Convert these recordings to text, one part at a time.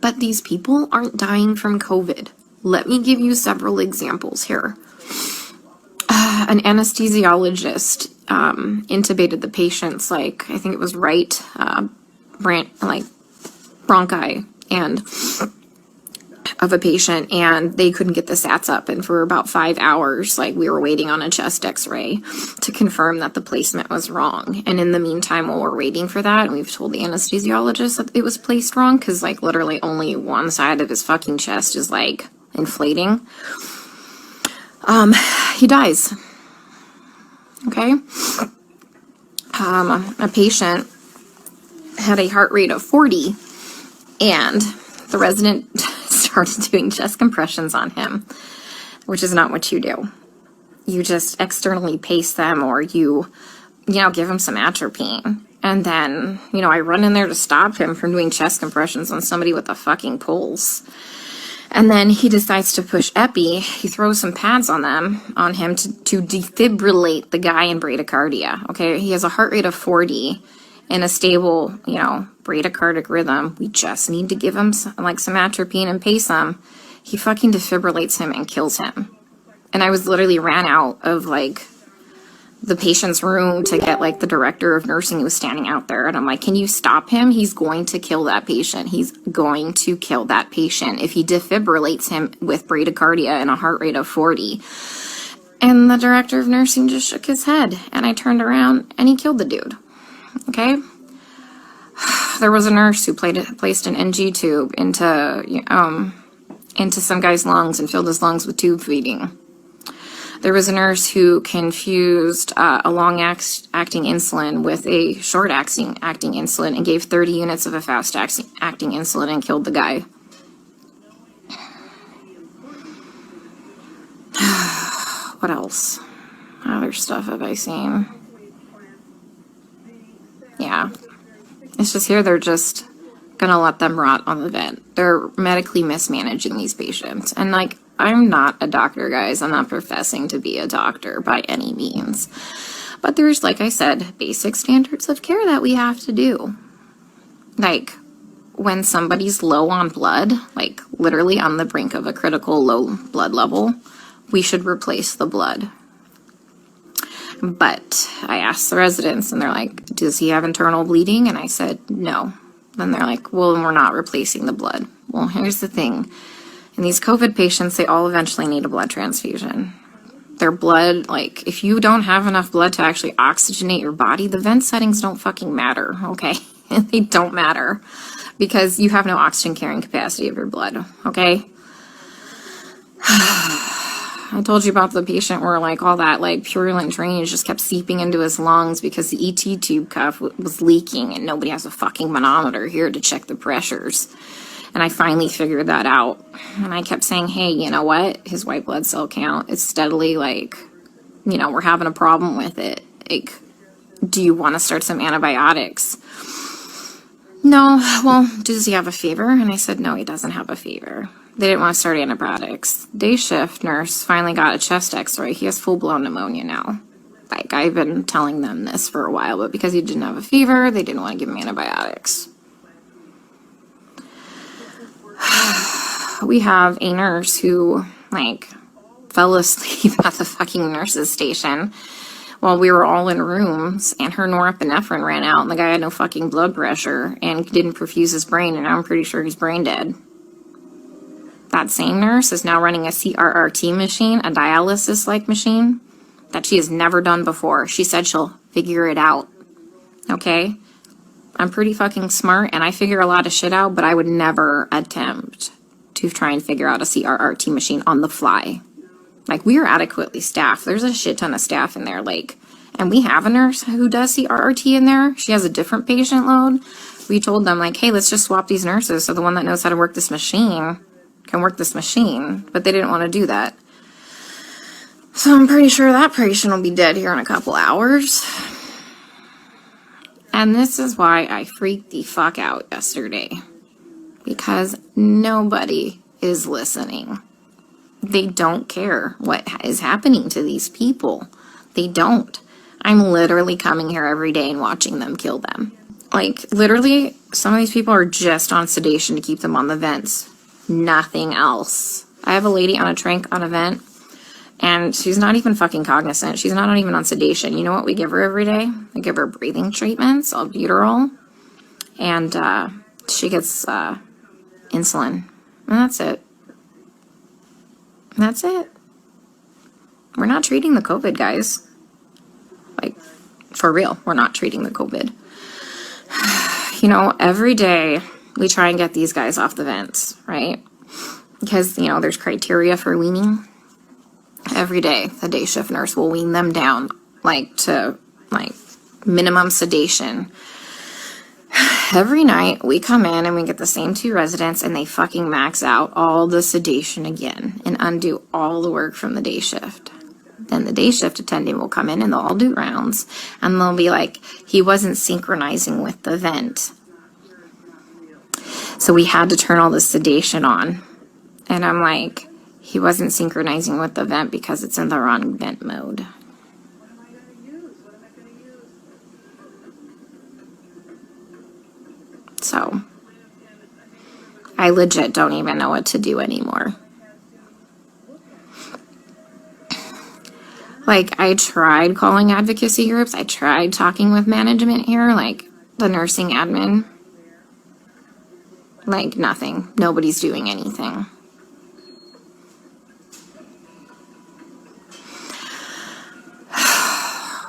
But these people aren't dying from COVID. Let me give you several examples here. An anesthesiologist intubated the patient's, like, I think it was right bronchi and of a patient, and they couldn't get the sats up, and for about 5 hours, like, we were waiting on a chest x-ray to confirm that the placement was wrong. And in the meantime, while we're waiting for that, and we've told the anesthesiologist that it was placed wrong, because, like, literally only one side of his fucking chest is, like, inflating, he dies. Okay? A patient had a heart rate of 40, and the resident started doing chest compressions on him, which is not what you do. You just externally pace them, or you give him some atropine. And then, I run in there to stop him from doing chest compressions on somebody with a fucking pulse. And then he decides to push epi. He throws some pads on him to defibrillate the guy in bradycardia. Okay, he has a heart rate of 40 and a stable, bradycardic rhythm. We just need to give him some atropine and pace him. He fucking defibrillates him and kills him. And I was literally ran out of the patient's room to get the director of nursing who was standing out there. And I'm like, can you stop him? He's going to kill that patient. He's going to kill that patient if he defibrillates him with bradycardia and a heart rate of 40. And the director of nursing just shook his head. And I turned around and he killed the dude. Okay? There was a nurse who placed an NG tube into some guy's lungs and filled his lungs with tube feeding. There was a nurse who confused a long-acting insulin with a short-acting insulin and gave 30 units of a fast-acting insulin and killed the guy. What else? Other stuff have I seen? Yeah. It's just here they're just gonna let them rot on the vent. They're medically mismanaging these patients. And I'm not a doctor, guys. I'm not professing to be a doctor by any means. But there's, like I said, basic standards of care that we have to do. When somebody's low on blood, literally on the brink of a critical low blood level, we should replace the blood. But I asked the residents, and they're like, does he have internal bleeding? And I said, no. Then they're like, well, we're not replacing the blood. Well, here's the thing. In these COVID patients, they all eventually need a blood transfusion. Their blood, if you don't have enough blood to actually oxygenate your body, the vent settings don't fucking matter, okay? They don't matter because you have no oxygen carrying capacity of your blood, okay? I told you about the patient where all that purulent drainage just kept seeping into his lungs because the ET tube cuff was leaking and nobody has a fucking manometer here to check the pressures. And I finally figured that out. And I kept saying, hey, you know what? His white blood cell count is steadily we're having a problem with it. Do you want to start some antibiotics? No. Well, does he have a fever? And I said, no, he doesn't have a fever. They didn't want to start antibiotics. Day shift nurse finally got a chest x-ray. He has full-blown pneumonia now. I've been telling them this for a while, but because he didn't have a fever, they didn't want to give him antibiotics. We have a nurse who, fell asleep at the fucking nurse's station while we were all in rooms, and her norepinephrine ran out, and the guy had no fucking blood pressure and didn't perfuse his brain, and I'm pretty sure he's brain dead. That same nurse is now running a CRRT machine, a dialysis-like machine, that she has never done before. She said she'll figure it out, okay? I'm pretty fucking smart, and I figure a lot of shit out, but I would never attempt to try and figure out a CRRT machine on the fly. We are adequately staffed. There's a shit ton of staff in there, and we have a nurse who does CRRT in there. She has a different patient load. We told them, hey, let's just swap these nurses so the one that knows how to work this machine can work this machine, but they didn't want to do that. So I'm pretty sure that patient will be dead here in a couple hours. And this is why I freaked the fuck out yesterday. Because nobody is listening. They don't care what is happening to these people. They don't. I'm literally coming here every day and watching them kill them. Like, literally, some of these people are just on sedation to keep them on the vents. Nothing else. I have a lady on a tranq on a vent, and she's not even fucking cognizant. She's not even on sedation. You know what we give her every day? We give her breathing treatments, albuterol, and she gets insulin. And that's it. That's it. We're not treating the COVID, guys. Like, for real, we're not treating the COVID. You know, every day we try and get these guys off the vents, right? Because, you know, there's criteria for weaning. Every day, the day shift nurse will wean them down, like, to, like, minimum sedation. Every night, we come in and we get the same 2 residents, and they fucking max out all the sedation again and undo all the work from the day shift. Then the day shift attendant will come in and they'll all do rounds, and they'll be like, he wasn't synchronizing with the vent. So we had to turn all the sedation on. And I'm like, he wasn't synchronizing with the vent because it's in the wrong vent mode. So, I legit don't even know what to do anymore. Like, I tried calling advocacy groups. I tried talking with management here, like the nursing admin. Like, nothing. Nobody's doing anything.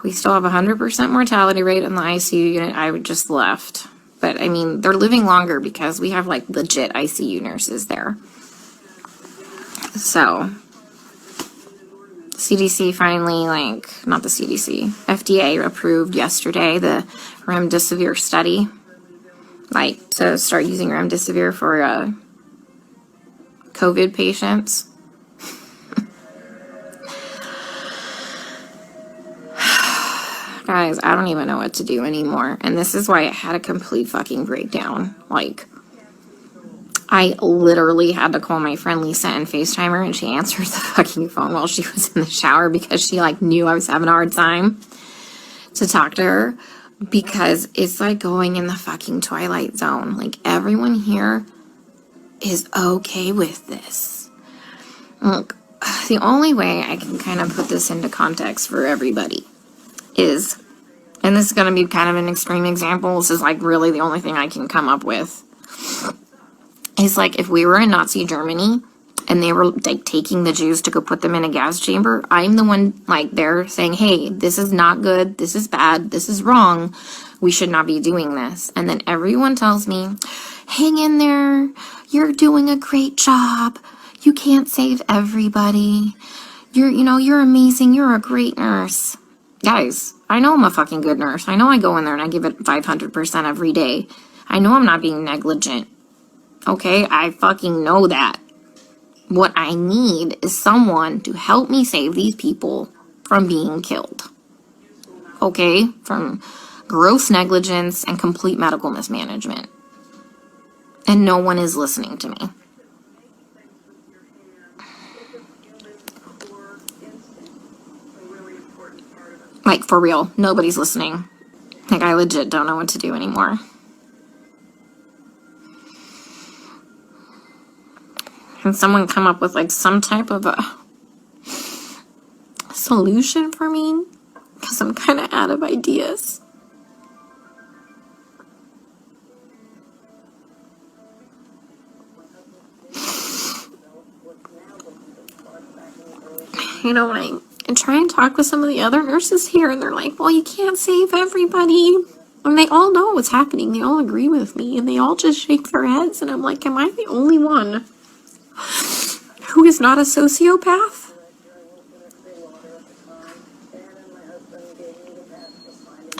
We still have 100% mortality rate in the ICU unit. I just left. But, I mean, they're living longer because we have, like, legit ICU nurses there. So, CDC finally, like, not the CDC, FDA approved yesterday the remdesivir study. Like, to start using remdesivir for COVID patients. Guys, I don't even know what to do anymore. And this is why it had a complete fucking breakdown. Like, I literally had to call my friend Lisa and FaceTime her, and she answered the fucking phone while she was in the shower because she, like, knew I was having a hard time to talk to her. Because it's like going in the fucking Twilight Zone. Like, everyone here is okay with this. Look, the only way I can kind of put this into context for everybody is, and this is going to be kind of an extreme example, this is like really the only thing I can come up with, is like if we were in Nazi Germany and they were like taking the Jews to go put them in a gas chamber, I'm the one like there saying, hey, this is not good, this is bad, this is wrong, we should not be doing this. And then everyone tells me, hang in there, you're doing a great job, you can't save everybody, you're amazing, you're a great nurse. Guys, I know I'm a fucking good nurse. I know I go in there and I give it 500% every day. I know I'm not being negligent. Okay, I fucking know that. What I need is someone to help me save these people from being killed. Okay, from gross negligence and complete medical mismanagement. And no one is listening to me. Like, for real, nobody's listening. Like, I legit don't know what to do anymore. Can someone come up with, like, some type of a solution for me? Because I'm kind of out of ideas. You know, like, and try and talk with some of the other nurses here, and they're like, well, you can't save everybody. And they all know what's happening. They all agree with me, and they all just shake their heads, and I'm like, am I the only one who is not a sociopath?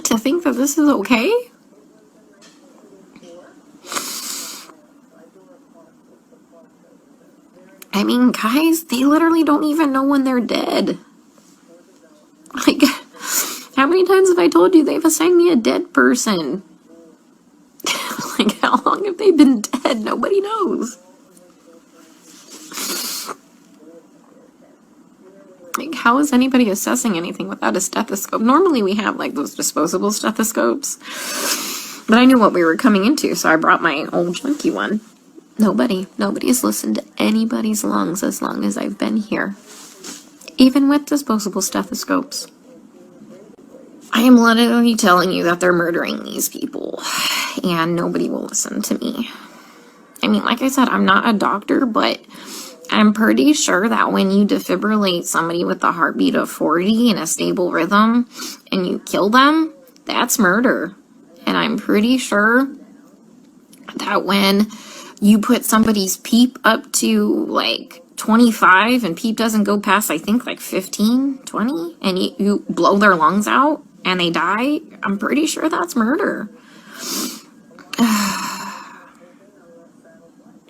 To think that this is okay? I mean, guys, they literally don't even know when they're dead. Like, how many times have I told you they've assigned me a dead person? Like, how long have they been dead? Nobody knows. Like, how is anybody assessing anything without a stethoscope? Normally we have, like, those disposable stethoscopes. But I knew what we were coming into, so I brought my old junky one. Nobody's listened to anybody's lungs as long as I've been here. Even with disposable stethoscopes. I am literally telling you that they're murdering these people, and nobody will listen to me. I mean, like I said, I'm not a doctor, but I'm pretty sure that when you defibrillate somebody with a heartbeat of 40 in a stable rhythm, and you kill them, that's murder. And I'm pretty sure that when you put somebody's PEEP up to, like, 25, and PEEP doesn't go past, I think, like 15, 20, and you blow their lungs out, and they die, I'm pretty sure that's murder.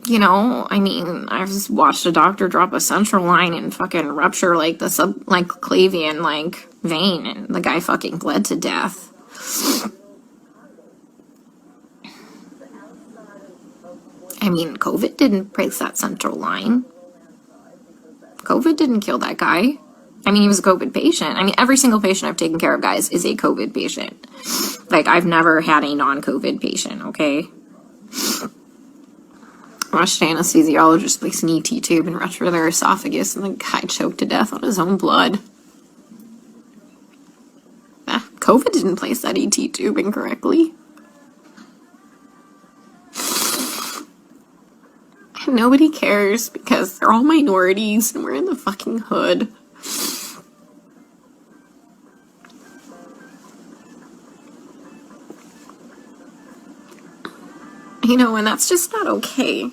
You know, I mean, I've just watched a doctor drop a central line and fucking rupture, like, the subclavian, like, vein, and the guy fucking bled to death. I mean, COVID didn't break that central line. COVID didn't kill that guy. I mean, he was a COVID patient. I mean, every single patient I've taken care of, guys, is a COVID patient. Like, I've never had a non-COVID patient, okay? I watched an anesthesiologist place an ET tube and rupture their esophagus, and the guy choked to death on his own blood. COVID didn't place that ET tube incorrectly. And nobody cares because they're all minorities and we're in the fucking hood. You know, and that's just not okay.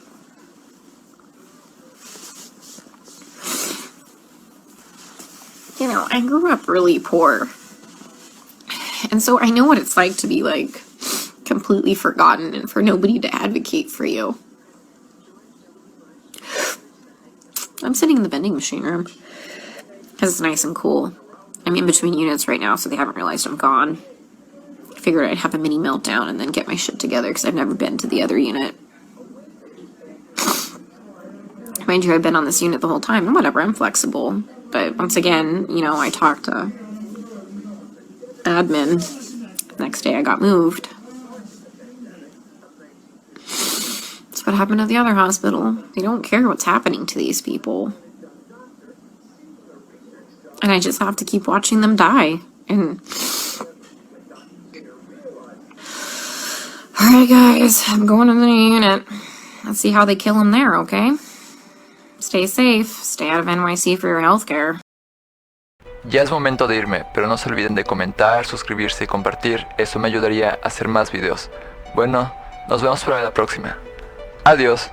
You know, I grew up really poor. And so I know what it's like to be, like, completely forgotten and for nobody to advocate for you. I'm sitting in the vending machine room because it's nice and cool. I'm in between units right now, so they haven't realized I'm gone. I figured I'd have a mini meltdown and then get my shit together because I've never been to the other unit. Mind you, I've been on this unit the whole time, and whatever, I'm flexible. But once again, you know, I talked to admin. The next day I got moved. That's what happened at the other hospital. They don't care what's happening to these people. And I just have to keep watching them die. And alright guys, I'm going to the unit. Let's see how they kill them there, okay? Stay safe, stay out of NYC for your healthcare. Ya es momento de irme, pero no se olviden de comentar, suscribirse y compartir, eso me ayudaría a hacer más videos. Bueno, nos vemos para la próxima. Adiós.